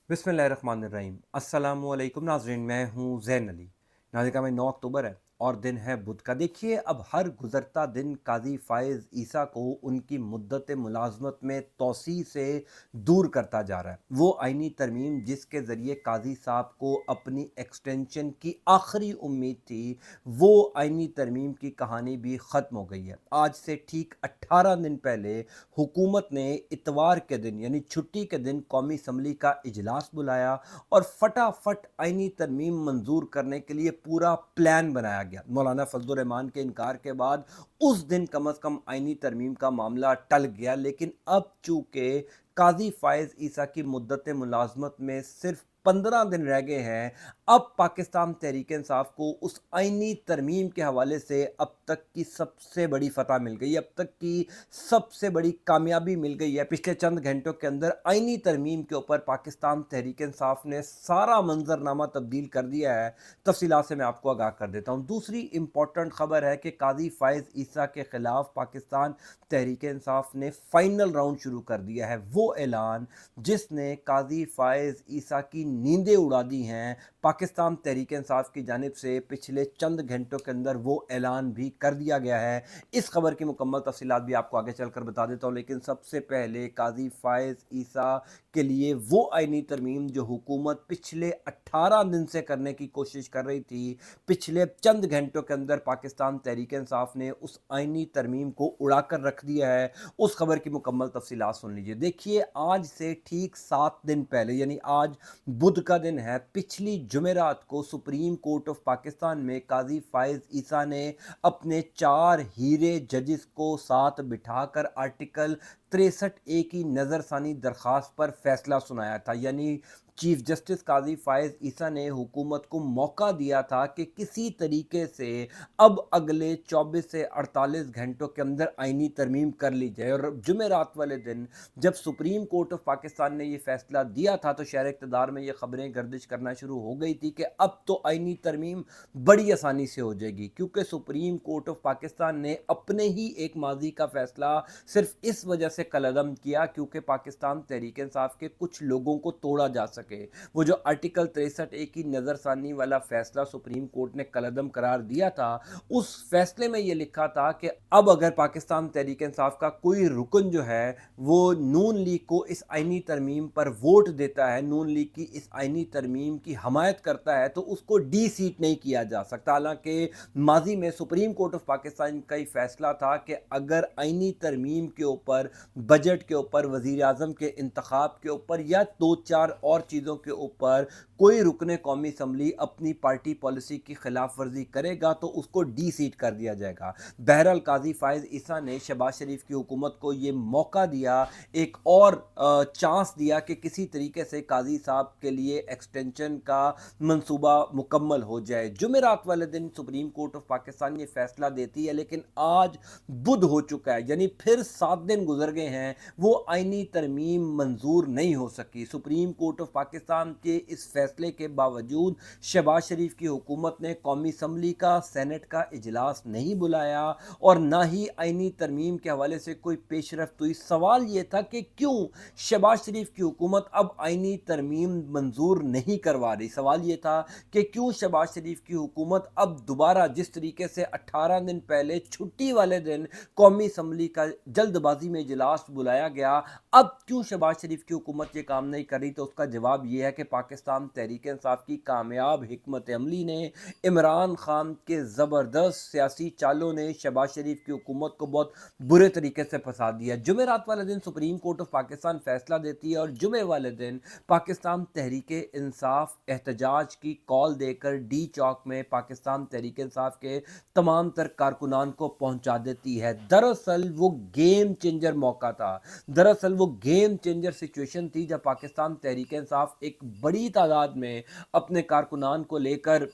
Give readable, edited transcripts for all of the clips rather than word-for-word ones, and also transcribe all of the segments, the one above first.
बिस्मिल्लाहिर्रहमानिर्रहीम। अस्सलामुअलैकुम नाज़रीन, मैं हूँ ज़ैन अली। नाज़रीन का 9 अक्टूबर है और दिन है बुध का। देखिए, अब हर गुज़रता दिन काज़ी फ़ाइज़ ईसा को उनकी मुद्दत मुलाज़मत में तौसी से दूर करता जा रहा है। वो आइनी तरमीम जिसके ज़रिए काज़ी साहब को अपनी एक्सटेंशन की आखिरी उम्मीद थी, वो आइनी तरमीम की कहानी भी ख़त्म हो गई है। आज से ठीक 18 दिन पहले हुकूमत ने इतवार के दिन यानी छुट्टी के दिन कौमी असम्बली का इजलास बुलाया और फटाफट आइनी तरमीम मंजूर करने के लिए पूरा प्लान बनाया गया। मौलाना फजल रहमान के इनकार के बाद उस दिन कम अज़ कम आइनी तरमीम का मामला टल गया, लेकिन अब चूँकि काजी फ़ायज़ ईसा की मुद्दत मुलाजमत में सिर्फ 15 दिन रह गए हैं, अब पाकिस्तान तहरीक इंसाफ को उस आइनी तरमीम के हवाले से अब तक की सबसे बड़ी फतह मिल गई, अब तक की सबसे बड़ी कामयाबी मिल गई है। पिछले चंद घंटों के अंदर आइनी तरमीम के ऊपर पाकिस्तान तहरीक इंसाफ ने सारा मंजरनामा तब्दील कर दिया है। तफसीलात से मैं आपको आगाह कर देता हूँ। दूसरी इंपॉर्टेंट खबर है कि काजी फ़ायज़ ईसा के खिलाफ पाकिस्तान तहरीक इंसाफ ने फाइनल राउंड शुरू कर दिया है। वो ऐलान जिसने काजी फ़ायज़ ईसा की नींदें उड़ा दी हैं, पाकिस्तान तहरीक इंसाफ की जानिब से पिछले चंद घंटों के अंदर वो ऐलान भी कर दिया गया है। इस खबर की मुकम्मल तफसीलात भी आपको आगे चलकर बता देता हूँ, लेकिन सबसे पहले काजी फ़ायज़ ईसा के लिए वो आइनी तरमीम जो हुकूमत पिछले 18 दिन से करने की कोशिश कर रही थी, पिछले चंद घंटों के अंदर पाकिस्तान तहरीक इंसाफ ने उस आइनी तरमीम को उड़ा कर रख दिया है। उस खबर की मुकम्मल तफसीलात सुन लीजिए। देखिए, आज से ठीक 7 दिन पहले यानी आज बुध का दिन है, पिछली जुमेरात को सुप्रीम कोर्ट ऑफ पाकिस्तान में काजी फ़ायज़ ईसा ने अपने 4 हीरे जजेस को साथ बिठाकर आर्टिकल 63A की नज़रसानी दरख्वास्त पर फैसला सुनाया था। यानी चीफ जस्टिस काजी फ़ायज़ ईसा ने हुकूमत को मौका दिया था कि किसी तरीके से अब अगले 24 से 48 घंटों के अंदर आइनी तरमीम कर ली जाए। और जुमेरात वाले दिन जब सुप्रीम कोर्ट ऑफ पाकिस्तान ने ये फैसला दिया था, तो शहर इक़्तिदार में ये खबरें गर्दिश करना शुरू हो गई थी कि अब तो आइनी तरमीम बड़ी आसानी से हो जाएगी, क्योंकि सुप्रीम कोर्ट ऑफ पाकिस्तान ने अपने ही एक माजी का फैसला सिर्फ इस वजह से कलअदम किया क्योंकि पाकिस्तान तहरीक इंसाफ के कुछ लोगों को तोड़ा जा सके। वो जो आर्टिकल 63A की नज़रसानी वाला फैसला सुप्रीम कोर्ट ने कलअदम करार दिया था, उस फैसले में ये लिखा था कि अब अगर पाकिस्तान तहरीक इंसाफ का कोई रुकन जो है वो नून लीग को इस आइनी तरमीम पर वोट देता है, नून लीग की इस आइनी तरमीम की हमायत करता है, तो उसको डी सीट नहीं किया जा सकता। हालांकि माजी में सुप्रीम कोर्ट ऑफ पाकिस्तान का ही फैसला था कि अगर आइनी तरमीम के ऊपर, बजट के ऊपर, वज़ीर आज़म के इंतखाब के ऊपर या 2-4 और चीज़ों के ऊपर कोई रुकने कौमी असम्बली अपनी पार्टी पॉलिसी की खिलाफ वर्जी करेगा तो उसको डी सीट कर दिया जाएगा। बहरहाल काजी फ़ायज़ ईसा ने शहबाज शरीफ की हुकूमत को ये मौका दिया, एक और चांस दिया कि किसी तरीके से काजी साहब के लिए एक्सटेंशन का मंसूबा मुकम्मल हो जाए। जुमेरात वाले दिन सुप्रीम कोर्ट ऑफ पाकिस्तान ये फैसला देती है, लेकिन आज बुध हो चुका है, यानी फिर 7 दिन गुजर गए हैं, वो आइनी तरमीम मंजूर नहीं हो सकी। सुप्रीम कोर्ट ऑफ पाकिस्तान के इस फैसले के बावजूद शहबाज शरीफ की हुकूमत ने कौमी असम्बली का, सेनेट का इजलास नहीं बुलाया और ना ही आइनी तरमीम के हवाले से कोई पेशरफ्त हुई। सवाल ये था कि क्यों शहबाज शरीफ की हुकूमत अब आइनी तरमीम मंजूर नहीं करवा रही। सवाल ये था कि क्यों शहबाज शरीफ की हुकूमत अब दोबारा जिस तरीके से 18 दिन पहले छुट्टी वाले दिन कौमी असम्बली का जल्दबाजी में इजलास बुलाया गया, अब क्यों शहबाज शरीफ की हुकूमत ये काम नहीं कर रही। तो उसका जवाब ये है कि पाकिस्तान तहरीक इंसाफ की कामयाब हिकमत अमली ने, इमरान खान के ज़बरदस्त सियासी चालों ने शहबाज शरीफ की हुकूमत को बहुत बुरे तरीके से फंसा दिया। जुमेरात वाले दिन सुप्रीम कोर्ट ऑफ पाकिस्तान फैसला देती है और जुमे वाले दिन पाकिस्तान तहरीक इंसाफ एहतजाज की कॉल देकर डी चौक में पाकिस्तान तहरीक इंसाफ के तमाम तर कारकुनान को पहुंचा देती है। दरअसल वो गेम चेंजर मौका था, दरअसल वो गेम चेंजर सिचुएशन थी जब पाकिस्तान तहरीक इंसाफ एक बड़ी तादाद में अपने कारकुनान को लेकर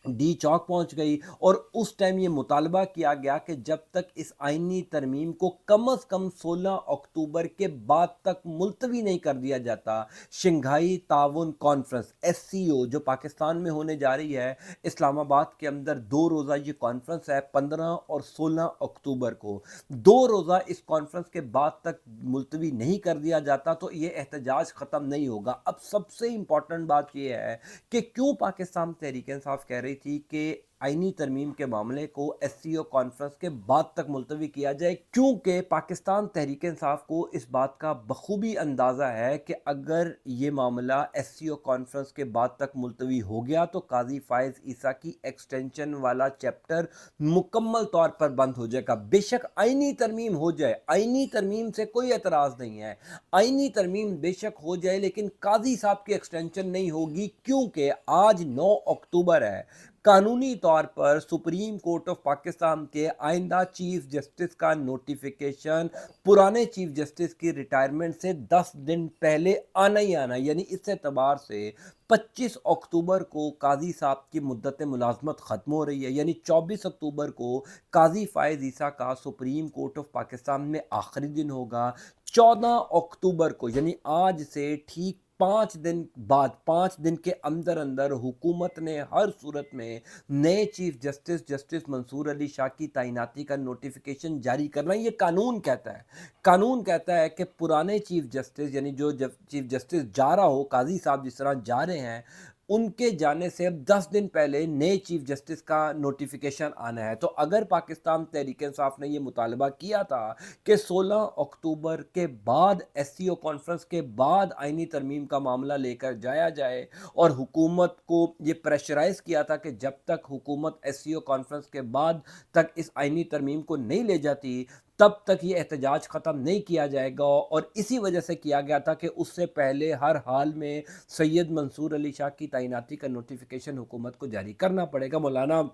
डी चौक पहुंच गई और उस टाइम ये मुतालबा किया गया कि जब तक इस आइनी तरमीम को कम अज़ कम 16 अक्टूबर के बाद तक मुलतवी नहीं कर दिया जाता, शंघाई ताउन कॉन्फ्रेंस SCO जो पाकिस्तान में होने जा रही है, इस्लामाबाद के अंदर 2 रोज़ा ये कॉन्फ्रेंस है 15 और 16 अक्टूबर को, 2 रोज़ा इस कॉन्फ्रेंस के बाद तक मुलतवी नहीं कर दिया जाता तो ये एहतजाज ख़त्म नहीं होगा। अब सबसे इम्पॉर्टेंट बात यह है कि क्यों पाकिस्तान तहरीक इंसाफ कह रही थी कि आईनी तरमीम के मामले को SCO कॉन्फ्रेंस के बाद तक मुलतवी किया जाए, क्योंकि पाकिस्तान तहरीक इंसाफ को इस बात का बखूबी अंदाज़ा है कि अगर ये मामला SCO कॉन्फ्रेंस के बाद तक मुलतवी हो गया तो काजी फायज़ ईसा की एक्सटेंशन वाला चैप्टर मुकम्मल तौर पर बंद हो जाएगा। बेशक आईनी तरमीम हो जाए, आईनी तरमीम से कोई एतराज़ नहीं है, आईनी तरमीम बेशक हो जाए, लेकिन काजी साहब की एक्सटेंशन नहीं होगी, क्योंकि आज 9 अक्टूबर है। कानूनी तौर पर सुप्रीम कोर्ट ऑफ पाकिस्तान के आइंदा चीफ जस्टिस का नोटिफिकेशन पुराने चीफ जस्टिस की रिटायरमेंट से 10 दिन पहले आना ही आना, यानी इस एतबार से 25 अक्टूबर को काजी साहब की मुद्दत मुलाजमत ख़त्म हो रही है, यानी 24 अक्टूबर को काजी फायज़ ईसा का सुप्रीम कोर्ट ऑफ पाकिस्तान में आखिरी दिन होगा। 14 अक्टूबर को यानी आज से ठीक 5 दिन बाद, 5 दिन के अंदर अंदर हुकूमत ने हर सूरत में नए chief justice justice Mansoor Ali Shah की तैनाती का नोटिफिकेशन जारी करना। ये कानून कहता है, कानून कहता है कि पुराने चीफ जस्टिस यानी जो चीफ जस्टिस जा रहा हो, काजी साहब जिस तरह जा रहे हैं, उनके जाने से 10 दिन पहले नए चीफ जस्टिस का नोटिफिकेशन आना है। तो अगर पाकिस्तान तहरीक इंसाफ ने यह मुतालबा किया था कि 16 अक्टूबर के बाद SCO कॉन्फ्रेंस के बाद आईनी तरमीम का मामला लेकर जाया जाए और हुकूमत को ये प्रेशराइज किया था कि जब तक हुकूमत SCO कॉन्फ्रेंस के बाद तक इस आईनी तरमीम को नहीं ले जाती तब तक ये एहतजाज ख़त्म नहीं किया जाएगा, और इसी वजह से किया गया था कि उससे पहले हर हाल में सैयद मंसूर अली शाह की तैनाती का नोटिफिकेशन हुकूमत को जारी करना पड़ेगा। मौलाना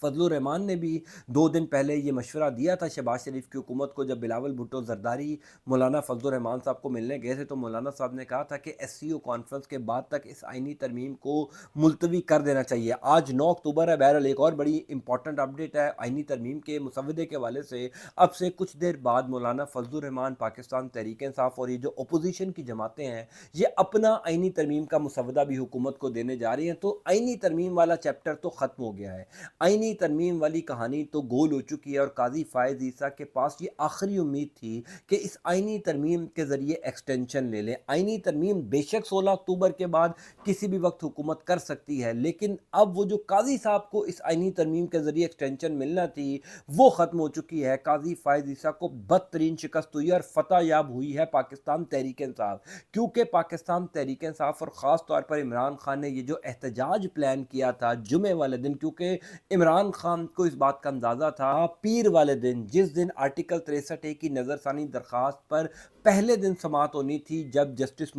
फजलुर रहमान ने भी 2 दिन पहले ये मशवरा दिया था शहबाज शरीफ की हुकूमत को, जब बिलावल भुट्टो जरदारी मौलाना फजलुर रहमान साहब को मिलने गए थे तो मौलाना साहब ने कहा था कि SCO कॉन्फ्रेंस के बाद तक इस आइनी तरमीम को मुलतवी कर देना चाहिए। आज 9 अक्टूबर है, बहरहाल एक और बड़ी इंपॉर्टेंट अपडेट है आइनी तरमीम के मुसवदे के हवाले से। अब से कुछ देर बाद मौलाना फजलुर रहमान, पाकिस्तान तहरीक इंसाफ और ये जो अपोजिशन की जमातें हैं, ये अपना आइनी तरमीम का मुसवदा भी हुकूमत को देने जा रही हैं। तो आइनी तरमीम वाला चैप्टर तो ख़त्म हो गया है, आइनी तरमीम वाली कहानी तो गोल हो चुकी है, और काजी फायज़ ईसा के पास ये आखिरी उम्मीद थी कि इस आइनी तरमीम के ज़रिए एक्सटेंशन ले लें। आइनी तरमीम बेशक 16 अक्टूबर के बाद किसी भी वक्त हुकूमत कर सकती है, लेकिन अब वो जो काजी साहब को इस आइनी तरमीम के ज़रिए एक्सटेंशन मिलना थी वो ख़त्म हो चुकी है। काजी फायज़ ईसा को बदतरीन शिकस्त हुई और फतह याब हुई है पाकिस्तान तहरीक इंसाफ, क्योंकि पाकिस्तान तहरीक इंसाफ और ख़ास तौर पर इमरान खान ने ये जो एहतजाज प्लान किया था जुमे वाले दिन, क्योंकि इमरान खान को इस बात का अंदाज़ा था पीर वाले दिन, जिस दिन आर्टिकल 63A की नज़रसानी दरख्वास्त पर पहले दिन समाअत होनी थी, जब जस्टिस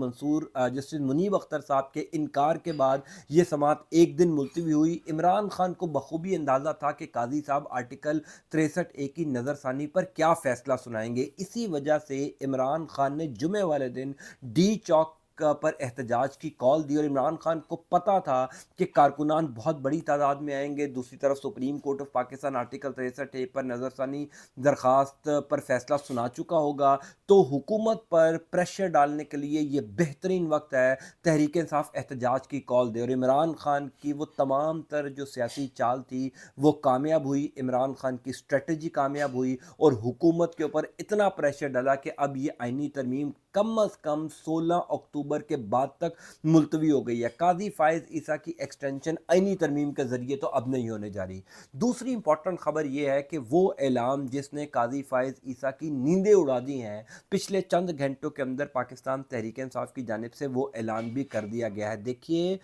मुनीब अख्तर साहब के इनकार के बाद ये समाअत एक दिन मुलतवी हुई। इमरान खान को बखूबी अंदाज़ा था कि काजी साहब आर्टिकल 63A की नज़रसानी पर क्या फ़ैसला सुनाएंगे। इसी वजह से इमरान खान ने जुमे वाले दिन डी चौक पर एहतजाज की कॉल दी, और इमरान खान को पता था कि कारकुनान बहुत बड़ी तादाद में आएंगे। दूसरी तरफ supreme court of Pakistan article 63A पर नज़रसानी दरख्वास्त पर फैसला सुना चुका होगा, तो हुकूमत पर प्रेशर डालने के लिए ये बेहतरीन वक्त है तहरीक इंसाफ एहतजाज की कॉल दे। और इमरान खान की वो तमाम तर जो सियासी चाल थी वो कामयाब हुई, इमरान खान की स्ट्रेटजी कामयाब हुई, और हुकूमत के ऊपर इतना प्रेशर डाला कि अब ये आइनी तरमीम कम अज़ कम 16 अक्टूबर के बाद तक मुलतवी हो गई है। काजी फायज़ ईसा की एक्सटेंशन आइनी तरमीम के ज़रिए तो अब नहीं होने जा रही। दूसरी इंपॉर्टेंट खबर यह है कि वो ऐलान जिसने काजी फायज़ ईसा की नींदें उड़ा दी हैं, पिछले चंद घंटों के अंदर पाकिस्तान तहरीक इंसाफ की जानिब से वो ऐलान भी कर दिया गया है। देखिए,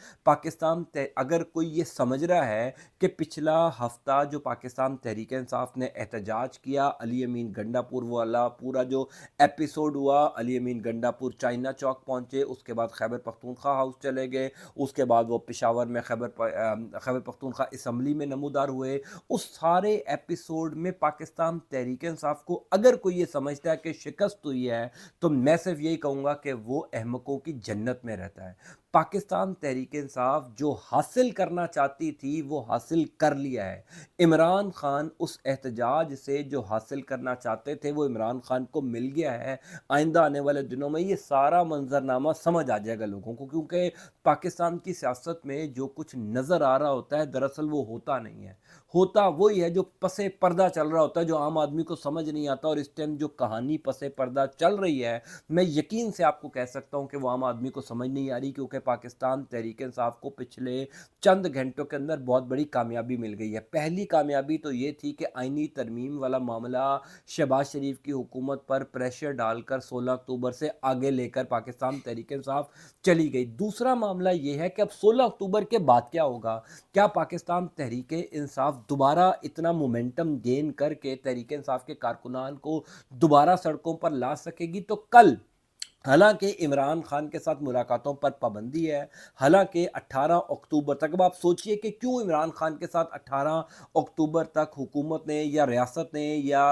अगर कोई ये समझ रहा है कि पिछला हफ्ता जो पाकिस्तान तहरीक इंसाफ ने एहतजाज किया, अली अमीन गंडापुर वाला पूरा जो एपिसोड हुआ, अली अमीन गंडापुर चाइना चौक पहुँचे, उसके बाद खैबर पख्तूनख्वा हाउस चले गए, उसके बाद वो पेशावर में खैबर पख्तूनख्वा असम्बली में नमूदार हुए। उस सारे एपिसोड में पाकिस्तान तहरीक इंसाफ को अगर कोई ये समझता है कि शिकस्त हुई है, तो मैं सिर्फ यही कहूँगा कि वो अहमकों की जन्नत में रहता है। पाकिस्तान तहरीक इंसाफ जो हासिल करना चाहती थी वो हासिल कर लिया है। इमरान खान उस एहतजाज से जो हासिल करना चाहते थे वो इमरान खान को मिल गया है। आइंदा आने वाले दिनों में ये सारा मंजरनामा समझ आ जाएगा लोगों को, क्योंकि पाकिस्तान की सियासत में जो कुछ नज़र आ रहा होता है दरअसल वो होता नहीं है। होता वही है जो पसे पर्दा चल रहा होता है, जो आम आदमी को समझ नहीं आता। और इस टाइम जो कहानी पसे पर्दा चल रही है, मैं यकीन से आपको कह सकता हूं कि वो आम आदमी को समझ नहीं आ रही, क्योंकि पाकिस्तान तहरीक इंसाफ को पिछले चंद घंटों के अंदर बहुत बड़ी कामयाबी मिल गई है। पहली कामयाबी तो ये थी कि आईनी तरमीम वाला मामला शहबाज शरीफ की हुकूमत पर प्रेशर डालकर 16 अक्टूबर से आगे लेकर पाकिस्तान तहरीक इंसाफ चली गई। दूसरा मामला ये है कि अब 16 अक्टूबर के बाद क्या होगा। क्या पाकिस्तान तहरीक इंसाफ दोबारा इतना मोमेंटम गेन करके तहरीक इंसाफ के कारकुनान को दोबारा सड़कों पर ला सकेगी? तो कल हालांकि इमरान खान के साथ मुलाकातों पर पाबंदी है, हालांकि 18 अक्टूबर तक, अब आप सोचिए कि क्यों इमरान खान के साथ 18 अक्टूबर तक हुकूमत ने या रियासत ने या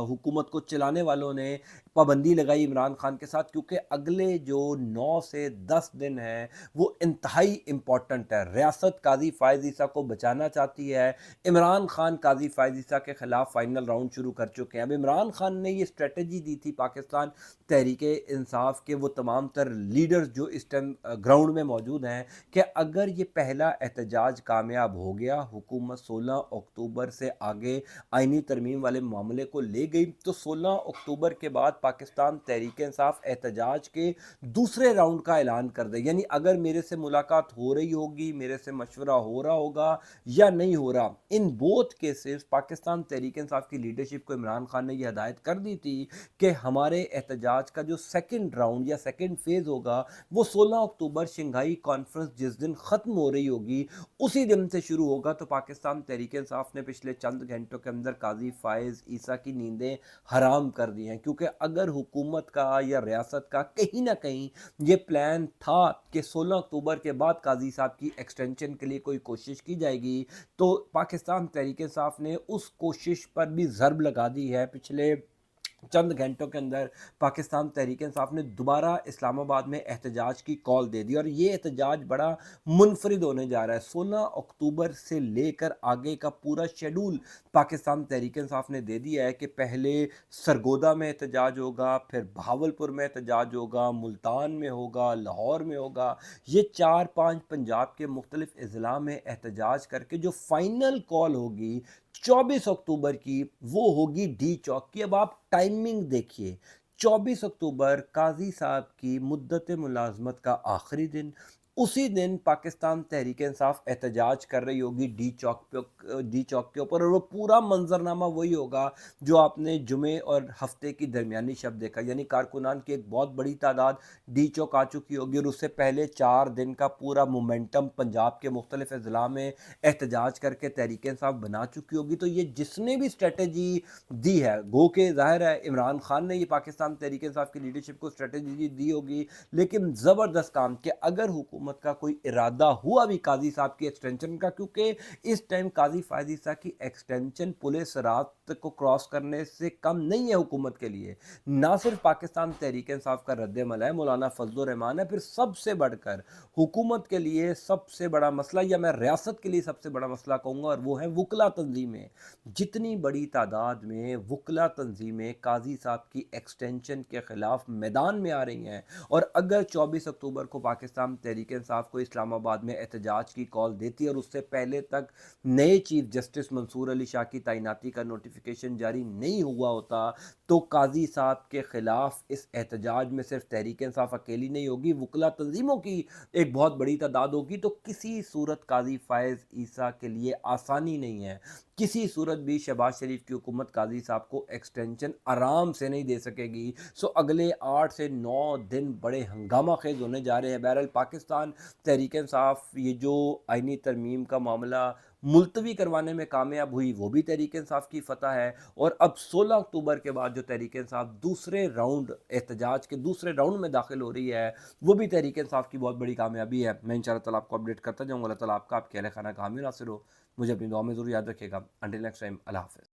हुकूमत को चलाने वालों ने पाबंदी लगाई इमरान खान के साथ, क्योंकि अगले जो 9 से 10 दिन हैं वो इंतहाई इम्पॉर्टेंट है। रियासत काजी फायज ईसा को बचाना चाहती है, इमरान खान काजी फायज ईसा के खिलाफ फाइनल राउंड शुरू कर चुके हैं। अब इमरान खान ने ये स्ट्रेटजी दी थी पाकिस्तान तहरीक इंसाफ के वो तमाम तर लीडर्स जो इस टाइम ग्राउंड में मौजूद हैं, कि अगर ये पहला एहतजाज कामयाब हो गया, हुकूमत 16 अक्टूबर से आगे आइनी तरमीम वाले मामले को ले गई, तो 16 अक्टूबर के बाद पाकिस्तान तहरीक इंसाफ एहतजाज के दूसरे राउंड का ऐलान कर दे। यानी अगर मेरे से मुलाकात हो रही होगी, मेरे से मशवरा हो रहा होगा या नहीं हो रहा, in both cases Pakistan Tehreek Insaf की लीडरशिप को इमरान खान ने यह हदायत कर दी थी कि हमारे एहतजाज का जो सेकंड राउंड या सेकंड फेज होगा वो 16 अक्टूबर शंघाई कॉन्फ्रेंस जिस दिन ख़त्म हो रही होगी उसी दिन से शुरू होगा। तो पाकिस्तान तहरीक इंसाफ ने पिछले चंद घंटों के अंदर काजी फायज ईसा की नींदें हराम कर दी हैं, क्योंकि अगर हुकूमत का या रियासत का कहीं ना कहीं ये प्लान था कि 16 अक्टूबर के बाद काजी साहब की एक्सटेंशन के लिए कोई कोशिश की जाएगी, तो पाकिस्तान तहरीक इंसाफ ने उस कोशिश पर भी ज़र्ब लगा दी है। पिछले चंद घंटों के अंदर पाकिस्तान तहरीक इंसाफ ने दोबारा इस्लामाबाद में एहतजाज की कॉल दे दी, और ये एहतजाज बड़ा मुनफरिद होने जा रहा है। 16 अक्टूबर से लेकर आगे का पूरा शेड्यूल पाकिस्तान तहरीक इंसाफ ने दे दिया है कि पहले सरगोदा में एहतजाज होगा, फिर बहावलपुर में एहतजाज होगा, मुल्तान में होगा, लाहौर में होगा। ये 4-5 पंजाब के मुख्तलिफ अजला में एहतजाज करके जो फाइनल कॉल होगी 24 अक्टूबर की, वो होगी डी चौक की। अब आप टाइमिंग देखिए, 24 अक्टूबर काजी साहब की मुद्दत मुलाजमत का आखिरी दिन, उसी दिन पाकिस्तान तहरीक इंसाफ एहतजाज कर रही होगी डी चौक के ऊपर, और वो पूरा मंजरनामा वही होगा जो आपने जुमे और हफ्ते की दरमियानी शब देखा। यानी कारकुनान की एक बहुत बड़ी तादाद डी चौक आ चुकी होगी, और उससे पहले 4 दिन का पूरा मोमेंटम पंजाब के मुख्तलिफ अजला में एहतजाज करके तहरीक इंसाफ बना चुकी होगी। तो ये जिसने भी स्ट्रेटजी दी है, गो के ज़ाहिर है इमरान खान ने ये पाकिस्तान तहरीक इंसाफ की लीडरशिप को स्ट्रेटजी दी होगी, लेकिन ज़बरदस्त काम कि अगर हुकूमत का कोई इरादा हुआ भी काजी साहब की एक्सटेंशन का, क्योंकि इस टाइम काजी फायज ईसा की एक्सटेंशन पुलिस रात को क्रॉस करने से कम नहीं है हुकूमत के लिए। ना सिर्फ पाकिस्तान तहरीक इंसाफ का रद्द-ए-अमल है, मौलाना फजल रहमान है, फिर सबसे बढ़कर हुकूमत के लिए सबसे बड़ा मसला, या मैं रियासत के लिए सबसे बड़ा मसला कहूँगा, और वो है वकला तंजीमें। जितनी बड़ी तादाद में वकला तंजीमें काजी साहब की एक्सटेंशन के ख़िलाफ़ मैदान में आ रही हैं, और अगर 24 अक्टूबर को पाकिस्तान तहरीक इंसाफ को इस्लामाबाद में एहतजाज की कॉल देती और उससे पहले तक नए चीफ जस्टिस मंसूर अली शाह की तैनाती का नोटिफिकेशन जारी नहीं हुआ होता, तो काजी साहब के ख़िलाफ़ इस एहतजाज में सिर्फ तहरीक इंसाफ अकेली नहीं होगी, वकला तंजीमों की एक बहुत बड़ी तादाद होगी। तो किसी सूरत काजी फायज ईसा के लिए आसानी नहीं है, किसी सूरत भी शहबाज शरीफ की हुकूमत काजी साहब को एक्सटेंशन आराम से नहीं दे सकेगी। सो अगले 8 से 9 दिन बड़े हंगामा खेज होने जा रहे हैं। बहरहाल पाकिस्तान دوران تحریک انصاف یہ جو آئینی ترمیم کا معاملہ ملتوی کروانے میں کامیاب ہوئی وہ بھی تحریک انصاف کی فتح ہے، اور اب 16 اکتوبر کے بعد جو تحریک انصاف دوسرے راؤنڈ احتجاج کے دوسرے راؤنڈ میں داخل ہو رہی ہے وہ بھی تحریک انصاف کی بہت بڑی کامیابی ہے۔ میں انشاءاللہ تعالیٰ آپ کو اپڈیٹ کرتا جاؤں گا۔ اللہ تعالیٰ آپ کا آپ کے اہل خانہ کا حامی ناصر ہو۔ مجھے اپنی دعا میں ضرور یاد رکھیے گا۔ انٹل نیکسٹ ٹائم، اللہ حافظ۔